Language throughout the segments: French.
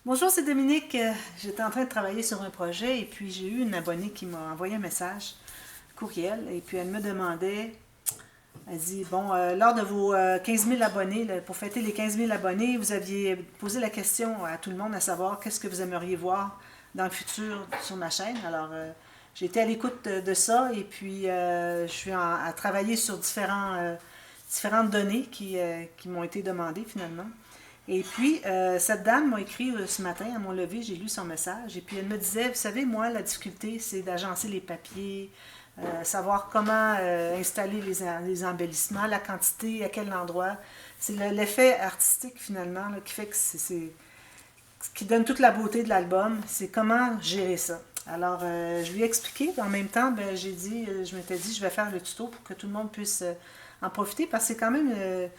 Bonjour, c'est Dominique. J'étais en train de travailler sur un projet et puis j'ai eu une abonnée qui m'a envoyé un message, courriel, et puis elle me demandait, elle dit, bon, lors de vos 15 000 abonnés, là, pour fêter les 15 000 abonnés, vous aviez posé la question à tout le monde à savoir qu'est-ce que vous aimeriez voir dans le futur sur ma chaîne. Alors, j'ai été à l'écoute de ça et puis je suis à travailler sur différentes données qui m'ont été demandées finalement. Et puis, cette dame m'a écrit ce matin à mon lever, j'ai lu son message, et puis elle me disait, vous savez, moi, la difficulté, c'est d'agencer les papiers, savoir comment installer les embellissements, la quantité, à quel endroit. C'est l'effet artistique, finalement, là, qui fait que qui donne toute la beauté de l'album, c'est comment gérer ça. Alors, je lui ai expliqué, en même temps, ben, je m'étais dit, je vais faire le tuto pour que tout le monde puisse en profiter, parce que c'est quand même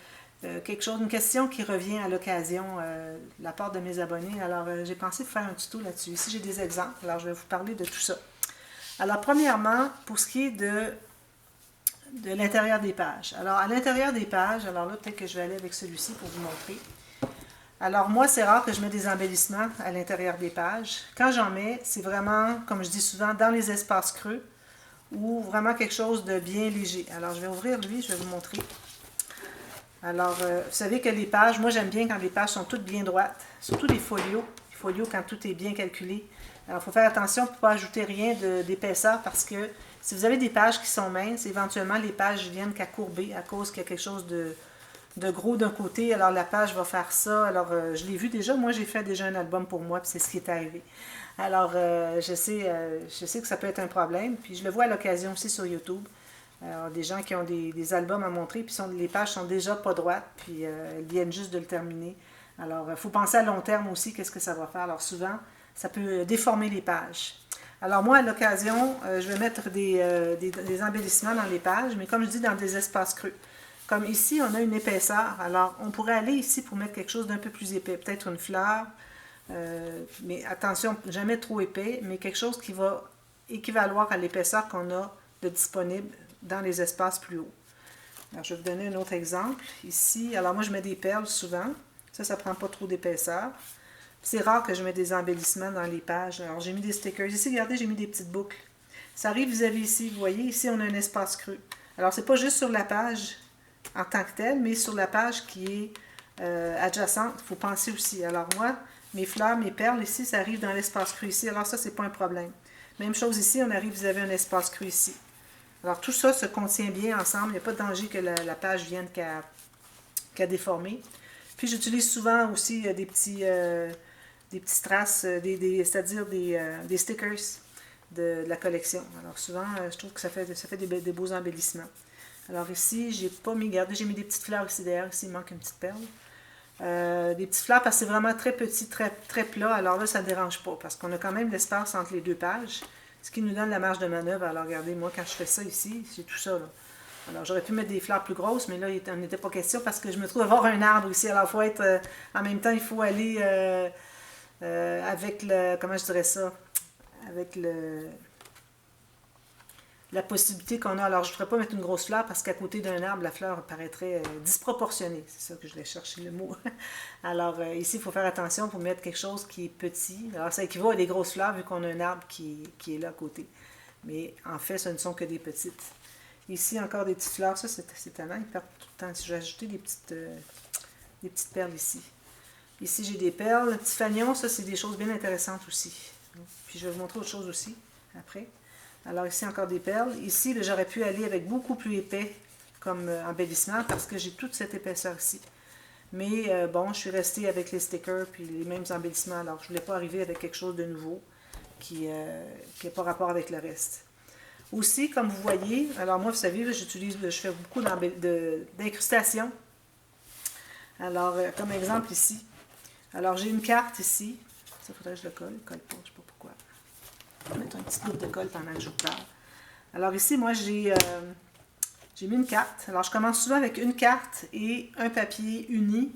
quelque chose, une question qui revient à l'occasion de la part de mes abonnés. Alors, j'ai pensé faire un tuto là-dessus. Ici, j'ai des exemples. Alors, je vais vous parler de tout ça. Alors, premièrement, pour ce qui est de l'intérieur des pages. Alors, à l'intérieur des pages, alors là, peut-être que je vais aller avec celui-ci pour vous montrer. Alors, moi, c'est rare que je mette des embellissements à l'intérieur des pages. Quand j'en mets, c'est vraiment, comme je dis souvent, dans les espaces creux ou vraiment quelque chose de bien léger. Alors, je vais ouvrir lui, je vais vous montrer. Alors, vous savez que les pages, moi j'aime bien quand les pages sont toutes bien droites, surtout les folios. Les folios quand tout est bien calculé. Alors, il faut faire attention pour ne pas ajouter rien d'épaisseur parce que si vous avez des pages qui sont minces, éventuellement les pages viennent qu'à courber à cause qu'il y a quelque chose de gros d'un côté. Alors, la page va faire ça. Alors, je l'ai vu déjà. Moi, j'ai fait déjà un album pour moi, puis c'est ce qui est arrivé. Alors, je sais que ça peut être un problème. Puis, je le vois à l'occasion aussi sur YouTube. Alors, des gens qui ont des albums à montrer, puis les pages sont déjà pas droites, puis elles viennent juste de le terminer. Alors, il faut penser à long terme aussi, qu'est-ce que ça va faire. Alors, souvent, ça peut déformer les pages. Alors, moi, à l'occasion, je vais mettre des embellissements dans les pages, mais comme je dis, dans des espaces creux. Comme ici, on a une épaisseur. Alors, on pourrait aller ici pour mettre quelque chose d'un peu plus épais, peut-être une fleur, mais attention, jamais trop épais, mais quelque chose qui va équivaloir à l'épaisseur qu'on a de disponible dans les espaces plus hauts. Alors, je vais vous donner un autre exemple. Ici, alors moi, je mets des perles souvent. Ça ne prend pas trop d'épaisseur. C'est rare que je mette des embellissements dans les pages. Alors, j'ai mis des stickers. Ici, regardez, j'ai mis des petites boucles. Ça arrive, vous avez ici, vous voyez, ici, on a un espace creux. Alors, c'est pas juste sur la page en tant que telle, mais sur la page qui est adjacente. Il faut penser aussi. Alors, moi, mes fleurs, mes perles, ici, ça arrive dans l'espace creux ici. Alors, ça, c'est pas un problème. Même chose ici, on arrive, vous avez un espace creux ici. Alors, tout ça se contient bien ensemble. Il n'y a pas de danger que la page vienne qu'à déformer. Puis, j'utilise souvent aussi des petits strass, c'est-à-dire des stickers de la collection. Alors, souvent, je trouve que ça fait des beaux embellissements. Alors, ici, j'ai pas mis, regardez, j'ai mis des petites fleurs ici derrière. Ici, il manque une petite perle. Des petites fleurs parce que c'est vraiment très petit, très plat. Alors là, ça ne dérange pas parce qu'on a quand même l'espace entre les deux pages, ce qui nous donne la marge de manœuvre. Alors regardez, moi, quand je fais ça ici, j'ai tout ça là. Alors j'aurais pu mettre des fleurs plus grosses, mais là, il n'était pas question parce que je me trouve avoir un arbre ici. Alors il faut être, en même temps, il faut aller avec comment je dirais ça, avec la possibilité qu'on a. Alors, je ne ferais pas mettre une grosse fleur parce qu'à côté d'un arbre, la fleur paraîtrait disproportionnée. C'est ça que je voulais chercher le mot. Alors, ici, il faut faire attention pour mettre quelque chose qui est petit. Alors, ça équivaut à des grosses fleurs vu qu'on a un arbre qui est là à côté. Mais en fait, ce ne sont que des petites. Ici, encore des petites fleurs. Ça, c'est étonnant. Ils perdent tout le temps. Si je vais ajouter des petites perles ici. Ici, j'ai des perles. Le petit fanion, ça, c'est des choses bien intéressantes aussi. Puis, je vais vous montrer autre chose aussi, après. Alors ici, encore des perles. Ici, j'aurais pu aller avec beaucoup plus épais comme embellissement parce que j'ai toute cette épaisseur ici. Mais bon, je suis restée avec les stickers puis les mêmes embellissements. Alors, je ne voulais pas arriver avec quelque chose de nouveau qui n'a pas rapport avec le reste. Aussi, comme vous voyez, alors moi, vous savez, je fais beaucoup d'incrustations. Alors, comme exemple ici. Alors, j'ai une carte ici. Ça, faudrait que je le colle. Je ne colle pas, je ne sais pas pourquoi. Je vais mettre une petite goutte de colle pendant que je vous parle. Alors ici, moi, j'ai mis une carte. Alors, je commence souvent avec une carte et un papier uni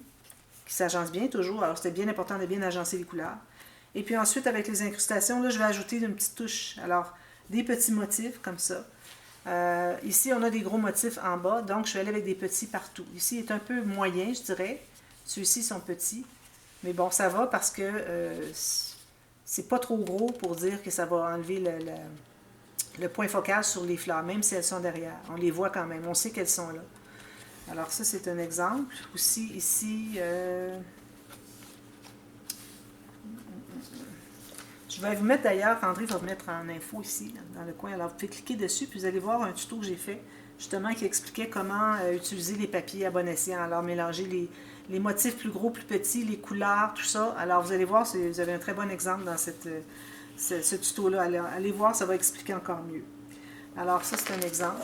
qui s'agence bien toujours. Alors, c'était bien important de bien agencer les couleurs. Et puis ensuite, avec les incrustations, là, je vais ajouter une petite touche. Alors, des petits motifs comme ça. Ici, on a des gros motifs en bas, donc je vais aller avec des petits partout. Ici, il est un peu moyen, je dirais. Ceux-ci sont petits. Mais bon, ça va parce que c'est pas trop gros pour dire que ça va enlever le point focal sur les fleurs, même si elles sont derrière. On les voit quand même, on sait qu'elles sont là. Alors ça, c'est un exemple. Aussi, ici, je vais vous mettre d'ailleurs, André va vous mettre en info ici, dans le coin. Alors, vous pouvez cliquer dessus, puis vous allez voir un tuto que j'ai fait, justement, qui expliquait comment utiliser les papiers à bon escient. Alors, mélanger les motifs plus gros, plus petits, les couleurs, tout ça. Alors, vous allez voir, vous avez un très bon exemple dans ce tuto-là. Allez voir, ça va expliquer encore mieux. Alors, ça, c'est un exemple.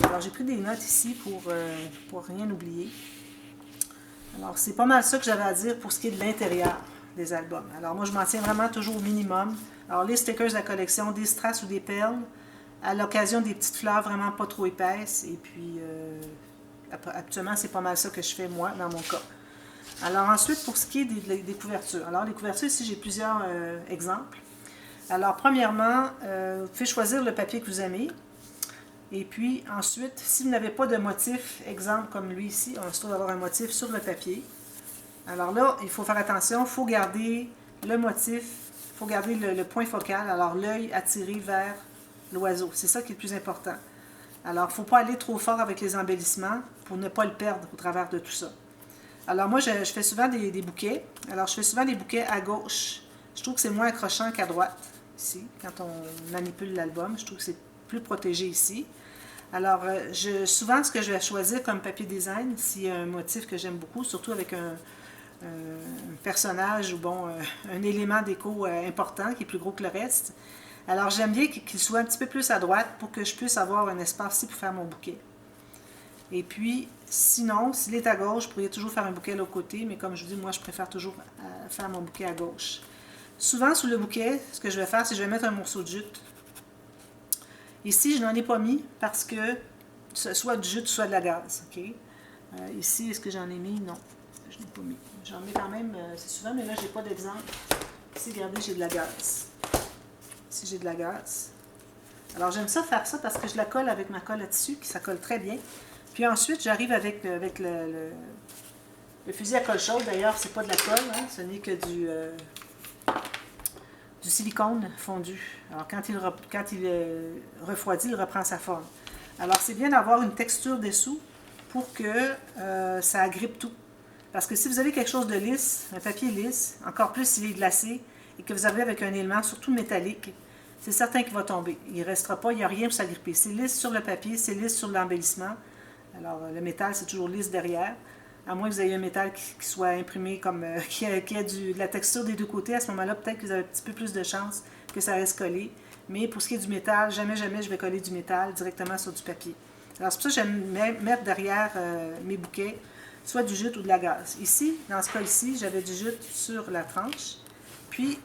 Alors, j'ai pris des notes ici pour rien oublier. Alors, c'est pas mal ça que j'avais à dire pour ce qui est de l'intérieur des albums. Alors, moi, je m'en tiens vraiment toujours au minimum. Alors, les stickers de la collection, des strass ou des perles, à l'occasion des petites fleurs vraiment pas trop épaisses. Et puis, actuellement, c'est pas mal ça que je fais, moi, dans mon cas. Alors, ensuite, pour ce qui est des couvertures. Alors, les couvertures, ici, j'ai plusieurs exemples. Alors, premièrement, vous pouvez choisir le papier que vous aimez. Et puis, ensuite, si vous n'avez pas de motif, exemple comme lui ici, on se trouve d'avoir un motif sur le papier. Alors là, il faut faire attention, il faut garder le motif, il faut garder le point focal, alors l'œil attiré vers l'oiseau. C'est ça qui est le plus important. Alors, il ne faut pas aller trop fort avec les embellissements pour ne pas le perdre au travers de tout ça. Alors moi, je fais souvent des bouquets. Alors, je fais souvent des bouquets à gauche. Je trouve que c'est moins accrochant qu'à droite, ici, quand on manipule l'album. Je trouve que c'est plus protégé ici. Alors, souvent, ce que je vais choisir comme papier design, s'il y a un motif que j'aime beaucoup, surtout avec un personnage ou bon, un élément déco important qui est plus gros que le reste. Alors, j'aime bien qu'il soit un petit peu plus à droite pour que je puisse avoir un espace ici pour faire mon bouquet. Et puis, sinon, s'il est à gauche, je pourrais toujours faire un bouquet de l'autre côté, mais comme je vous dis, moi, je préfère toujours faire mon bouquet à gauche. Souvent, sous le bouquet, ce que je vais faire, c'est que je vais mettre un morceau de jute. Ici, je n'en ai pas mis parce que ce soit du jute, soit de la gaze. Okay? Ici, est-ce que j'en ai mis? Non, je n'ai pas mis. J'en mets quand même, c'est souvent, mais là, je n'ai pas d'exemple. Ici, regardez, j'ai de la gaze. Ici, j'ai de la gaze. Alors, j'aime ça faire ça parce que je la colle avec ma colle à tissu, qui ça colle très bien. Puis ensuite, j'arrive avec le fusil à colle chaude. D'ailleurs, c'est pas de la colle, hein, ce n'est que du silicone fondu. Alors, quand il refroidit, il reprend sa forme. Alors, c'est bien d'avoir une texture dessous pour que ça agrippe tout. Parce que si vous avez quelque chose de lisse, un papier lisse, encore plus s'il est glacé, et que vous avez avec un élément, surtout métallique, c'est certain qu'il va tomber. Il ne restera pas, il n'y a rien pour s'agripper. C'est lisse sur le papier, c'est lisse sur l'embellissement. Alors, le métal, c'est toujours lisse derrière. À moins que vous ayez un métal qui soit imprimé comme qui a de la texture des deux côtés, à ce moment-là, peut-être que vous avez un petit peu plus de chance que ça reste collé. Mais pour ce qui est du métal, jamais je vais coller du métal directement sur du papier. Alors, c'est pour ça que j'aime mettre derrière mes bouquets soit du jute ou de la gaze. Ici, dans ce cas-ci, j'avais du jute sur la tranche. Puis,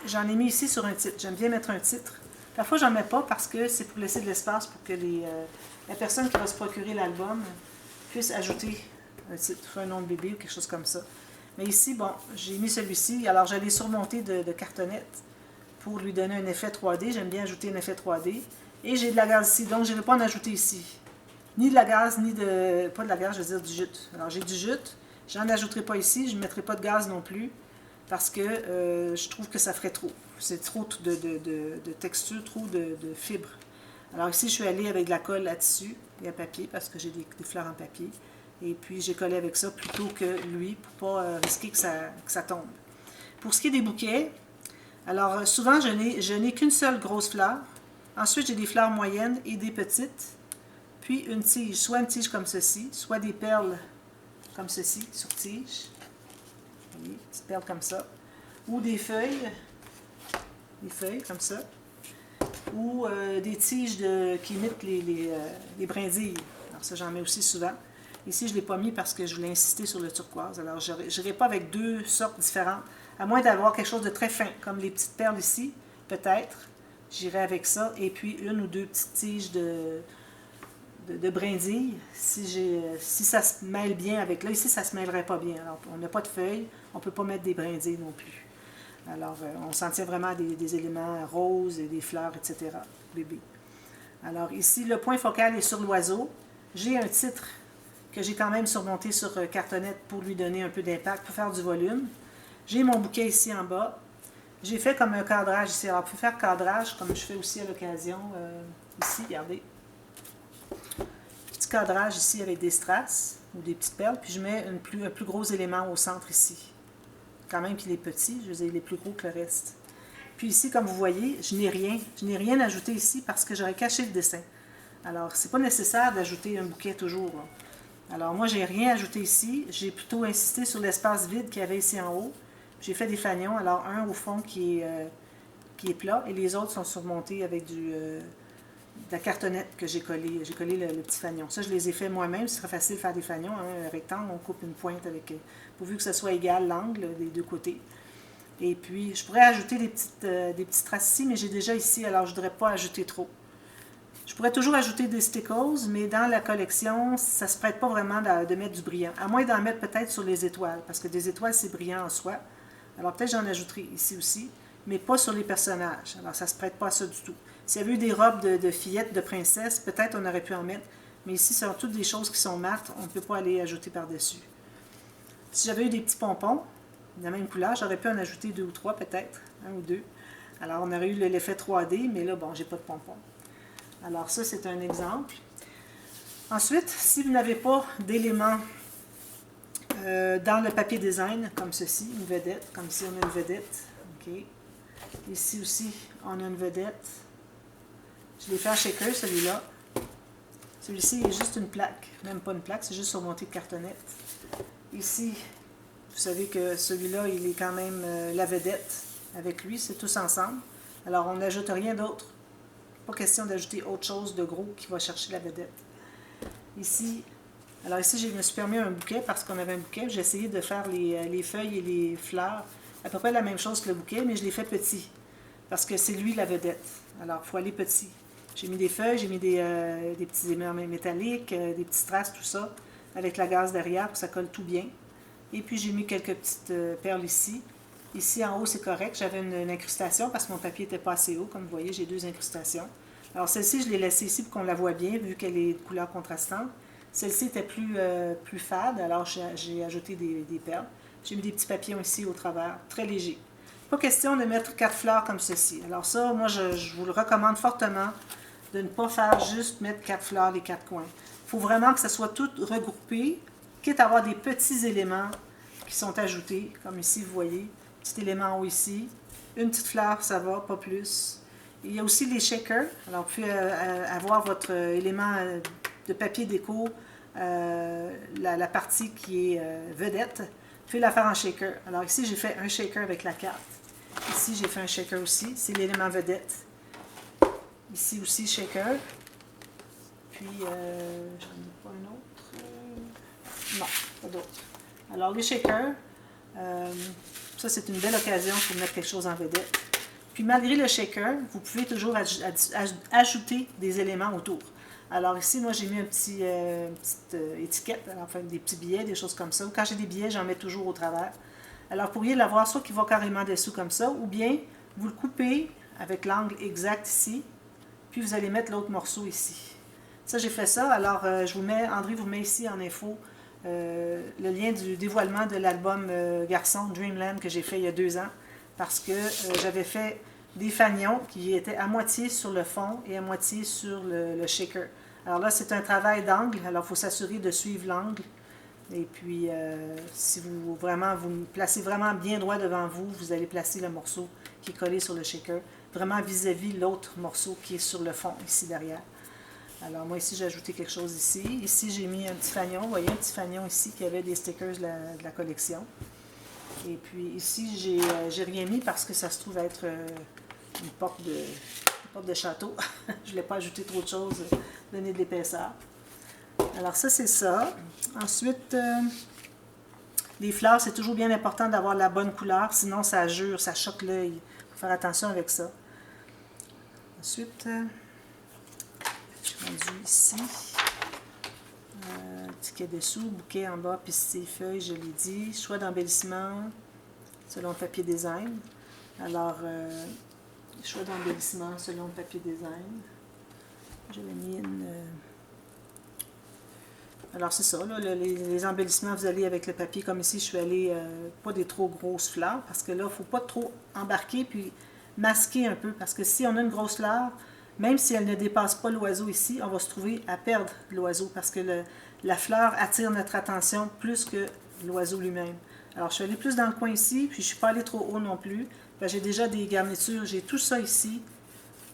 j'en ai mis ici sur un titre. J'aime bien mettre un titre. Parfois, j'en mets pas parce que c'est pour laisser de l'espace pour que la personne qui va se procurer l'album puisse ajouter un titre, soit un nom de bébé ou quelque chose comme ça. Mais ici, bon, j'ai mis celui-ci. Alors, je l'ai surmonté de cartonnette pour lui donner un effet 3D. J'aime bien ajouter un effet 3D. Et j'ai de la gaze ici, donc je ne vais pas en ajouter ici. Ni de la gaze, ni de... Pas de la gaze, je veux dire du jute. Alors, j'ai du jute. J'en ajouterai pas ici. Je ne mettrai pas de gaz non plus parce que je trouve que ça ferait trop. C'est trop de texture, trop de fibres. Alors ici, je suis allée avec de la colle à tissu et à papier parce que j'ai des fleurs en papier. Et puis, j'ai collé avec ça plutôt que lui pour ne pas risquer que ça tombe. Pour ce qui est des bouquets, alors souvent, je n'ai qu'une seule grosse fleur. Ensuite, j'ai des fleurs moyennes et des petites. Puis une tige, soit une tige comme ceci, soit des perles comme ceci, sur tige. Vous voyez, petites perles comme ça. Ou des feuilles comme ça. Ou des tiges qui imitent les brindilles. Alors ça, j'en mets aussi souvent. Ici, je ne l'ai pas mis parce que je voulais insister sur le turquoise. Alors, je n'irai pas avec deux sortes différentes. À moins d'avoir quelque chose de très fin, comme les petites perles ici, peut-être. J'irai avec ça. Et puis, une ou deux petites tiges de brindilles. Si ça se mêle bien avec... Là, ici, ça ne se mêlerait pas bien. Alors, on n'a pas de feuilles. On ne peut pas mettre des brindilles non plus. Alors, on s'en tient vraiment à des éléments roses et des fleurs, etc. Bébé. Alors, ici, le point focal est sur l'oiseau. J'ai un titre que j'ai quand même surmonté sur cartonnette pour lui donner un peu d'impact, pour faire du volume. J'ai mon bouquet ici en bas. J'ai fait comme un cadrage ici. Alors, vous pouvez faire cadrage, comme je fais aussi à l'occasion. Ici, regardez. Petit cadrage ici avec des strass ou des petites perles. Puis je mets un plus gros élément au centre ici. Quand même qu'il est petit, je veux dire, il est plus gros que le reste. Puis ici, comme vous voyez, je n'ai rien. Je n'ai rien ajouté ici parce que j'aurais caché le dessin. Alors, c'est pas nécessaire d'ajouter un bouquet toujours, là. Alors, moi, j'ai rien ajouté ici. J'ai plutôt insisté sur l'espace vide qu'il y avait ici en haut. J'ai fait des fanions. Alors, un au fond qui est plat et les autres sont surmontés avec de la cartonnette que j'ai collé. J'ai collé le petit fanion. Ça, je les ai fait moi-même. C'est très facile de faire des fanions. Hein. Un rectangle, on coupe une pointe avec, pourvu que ce soit égal l'angle des deux côtés. Et puis, je pourrais ajouter des petites traces ici, mais j'ai déjà ici, alors je ne voudrais pas ajouter trop. Je pourrais toujours ajouter des stickers, mais dans la collection, ça ne se prête pas vraiment de mettre du brillant. À moins d'en mettre peut-être sur les étoiles, parce que des étoiles, c'est brillant en soi. Alors peut-être j'en ajouterai ici aussi, mais pas sur les personnages. Alors ça ne se prête pas à ça du tout. S'il y avait eu des robes de fillettes, de princesses, peut-être on aurait pu en mettre. Mais ici, ce sont toutes des choses qui sont mates, on ne peut pas aller ajouter par-dessus. Si j'avais eu des petits pompons, de la même couleur, j'aurais pu en ajouter 2 ou 3 peut-être, 1 ou 2. Alors on aurait eu l'effet 3D, mais là, bon, j'ai pas de pompons. Alors ça, c'est un exemple. Ensuite, si vous n'avez pas d'éléments dans le papier design, comme ceci, une vedette, comme ici on a une vedette, ok. Ici aussi, on a une vedette. Je l'ai fait en shaker, celui-là. Celui-ci est juste une plaque, même pas une plaque, c'est juste surmonté de cartonnette. Ici, vous savez que celui-là, il est quand même la vedette avec lui, c'est tous ensemble. Alors, on n'ajoute rien d'autre. Pas question d'ajouter autre chose de gros qui va chercher la vedette. Ici, alors ici, je me suis permis un bouquet parce qu'on avait un bouquet. J'ai essayé de faire les feuilles et les fleurs à peu près la même chose que le bouquet, mais je l'ai fait petit parce que c'est lui la vedette. Alors, il faut aller petit. J'ai mis des feuilles, j'ai mis des petits aimants métalliques, des petits strass, tout ça, avec la gaze derrière pour que ça colle tout bien. Et puis, j'ai mis quelques petites perles ici. Ici, en haut, c'est correct. J'avais une incrustation parce que mon papier n'était pas assez haut. Comme vous voyez, j'ai 2 incrustations. Alors, celle-ci, je l'ai laissée ici pour qu'on la voit bien, vu qu'elle est de couleur contrastante. Celle-ci était plus fade, alors j'ai ajouté des perles. J'ai mis des petits papillons ici au travers, très légers. Pas question de mettre 4 fleurs comme ceci. Alors ça, moi, je vous le recommande fortement de ne pas faire juste mettre 4 fleurs les 4 coins. Il faut vraiment que ça soit tout regroupé, quitte à avoir des petits éléments qui sont ajoutés, comme ici, vous voyez. Petit élément en haut ici. Une petite fleur, ça va, pas plus. Il y a aussi les shakers. Alors, vous pouvez avoir votre élément de papier déco, la partie qui est vedette. Vous pouvez la faire en shaker. Alors ici, j'ai fait un shaker avec la carte. Ici, j'ai fait un shaker aussi. C'est l'élément vedette. Ici aussi, shaker. Puis, j'en ai pas un autre. Non, pas d'autre. Alors, les shakers, ça, c'est une belle occasion pour mettre quelque chose en vedette. Puis, malgré le shaker, vous pouvez toujours ajouter des éléments autour. Alors ici, moi, j'ai mis une petite étiquette, enfin des petits billets, des choses comme ça. Quand j'ai des billets, j'en mets toujours au travers. Alors, vous pourriez l'avoir soit qui va carrément dessous comme ça, ou bien vous le coupez avec l'angle exact ici, puis vous allez mettre l'autre morceau ici. Ça, j'ai fait ça. Alors, André vous met ici en info le lien du dévoilement de l'album Garçon Dreamland que j'ai fait il y a 2 ans, parce que j'avais fait des fanions qui étaient à moitié sur le fond et à moitié sur le shaker. Alors là, c'est un travail d'angle, alors il faut s'assurer de suivre l'angle. Et puis, si vous me placez vraiment bien droit devant vous, vous allez placer le morceau qui est collé sur le shaker, vraiment vis-à-vis l'autre morceau qui est sur le fond, ici derrière. Alors moi ici, j'ai ajouté quelque chose ici. Ici, j'ai mis un petit fanion, vous voyez, un petit fanion ici qui avait des stickers de la collection. Et puis ici, j'ai rien mis parce que ça se trouve être une porte de château. Je ne voulais pas ajouter trop de choses, donner de l'épaisseur. Alors ça, c'est ça. Ensuite, les fleurs, c'est toujours bien important d'avoir la bonne couleur, sinon ça jure, ça choque l'œil. Il faut faire attention avec ça. Ensuite, je suis rendue ici. Ticket dessous, bouquet en bas, puis ces feuilles, je l'ai dit. Choix d'embellissement selon le papier design. Alors, choix d'embellissement selon le papier design. J'avais mis Alors c'est ça, là, les embellissements, vous allez avec le papier, comme ici, je suis allée, pas des trop grosses fleurs, parce que là, il ne faut pas trop embarquer, puis masquer un peu, parce que si on a une grosse fleur, même si elle ne dépasse pas l'oiseau ici, on va se trouver à perdre l'oiseau, parce que la fleur attire notre attention plus que l'oiseau lui-même. Alors je suis allée plus dans le coin ici, puis je ne suis pas allée trop haut non plus. J'ai déjà des garnitures, j'ai tout ça ici.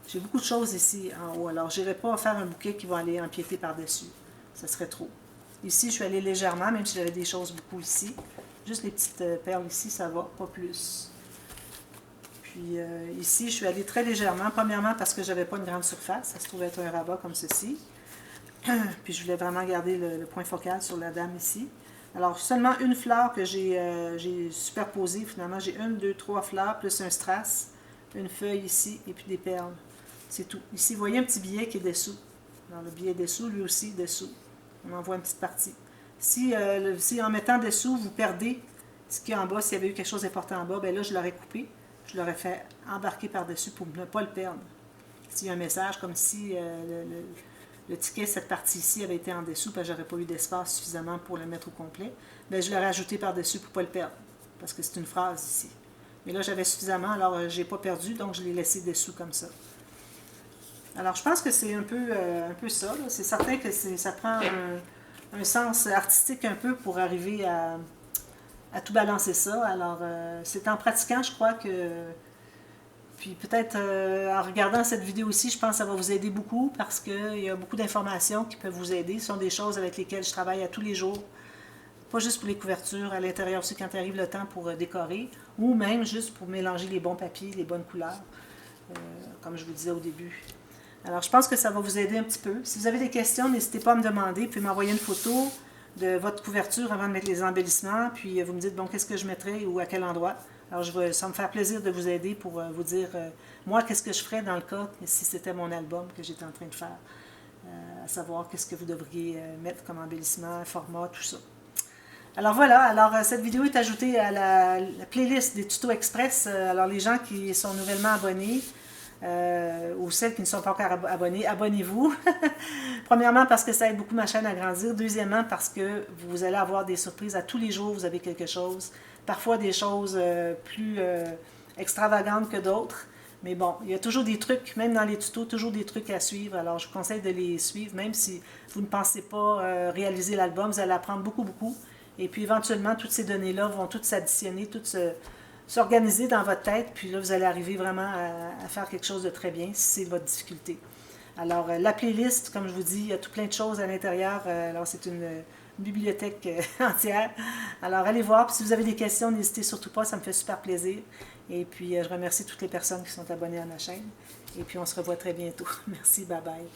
J'ai beaucoup de choses ici en haut, alors je n'irai pas faire un bouquet qui va aller empiéter par-dessus. Ça serait trop. Ici, je suis allée légèrement, même si j'avais des choses beaucoup ici. Juste les petites perles ici, ça va, pas plus. Puis ici, je suis allée très légèrement. Premièrement, parce que j'avais pas une grande surface. Ça se trouvait être un rabat comme ceci. Puis je voulais vraiment garder le point focal sur la dame ici. Alors, seulement une fleur que j'ai superposée. Finalement, j'ai une, deux, trois fleurs, plus un strass, une feuille ici, et puis des perles. C'est tout. Ici, vous voyez un petit billet qui est dessous. Alors, le billet dessous, lui aussi, dessous. On en voit une petite partie. Si en mettant dessous, vous perdez ce qui est en bas, s'il y avait eu quelque chose d'important en bas, bien là, je l'aurais coupé. Je l'aurais fait embarquer par-dessus pour ne pas le perdre. S'il y a un message, comme si le ticket, cette partie ici, avait été en dessous, parce que je n'aurais pas eu d'espace suffisamment pour le mettre au complet, bien, je l'aurais ajouté par-dessus pour ne pas le perdre. Parce que c'est une phrase ici. Mais là, j'avais suffisamment, alors je n'ai pas perdu, donc je l'ai laissé dessous comme ça. Alors, je pense que c'est un peu ça. C'est certain que ça prend un sens artistique un peu pour arriver à tout balancer ça. Alors, c'est en pratiquant, je crois que... Puis peut-être en regardant cette vidéo aussi, je pense que ça va vous aider beaucoup parce qu'il y a beaucoup d'informations qui peuvent vous aider. Ce sont des choses avec lesquelles je travaille à tous les jours. Pas juste pour les couvertures, à l'intérieur aussi quand arrive le temps pour décorer, ou même juste pour mélanger les bons papiers, les bonnes couleurs, comme je vous disais au début. Alors, je pense que ça va vous aider un petit peu. Si vous avez des questions, n'hésitez pas à me demander. Vous pouvez m'envoyer une photo de votre couverture avant de mettre les embellissements. Puis, vous me dites, bon, qu'est-ce que je mettrais ou à quel endroit. Alors, ça va me faire plaisir de vous aider pour vous dire, moi, qu'est-ce que je ferais dans le cas si c'était mon album que j'étais en train de faire. À savoir, qu'est-ce que vous devriez mettre comme embellissement, format, tout ça. Alors voilà, alors cette vidéo est ajoutée à la playlist des tutos express. Alors, les gens qui sont nouvellement abonnés, ou celles qui ne sont pas encore abonnées, abonnez-vous. Premièrement, parce que ça aide beaucoup ma chaîne à grandir. Deuxièmement, parce que vous allez avoir des surprises à tous les jours. Vous avez quelque chose. Parfois des choses plus extravagantes que d'autres. Mais bon, il y a toujours des trucs, même dans les tutos, toujours des trucs à suivre. Alors, je vous conseille de les suivre, même si vous ne pensez pas réaliser l'album. Vous allez apprendre beaucoup, beaucoup. Et puis, éventuellement, toutes ces données-là vont toutes s'additionner, toutes s'organiser dans votre tête, puis là, vous allez arriver vraiment à faire quelque chose de très bien, si c'est votre difficulté. Alors, la playlist, comme je vous dis, il y a tout plein de choses à l'intérieur. Alors, c'est une bibliothèque entière. Alors, allez voir. Puis, si vous avez des questions, n'hésitez surtout pas, ça me fait super plaisir. Et puis, je remercie toutes les personnes qui sont abonnées à ma chaîne. Et puis, on se revoit très bientôt. Merci, bye bye.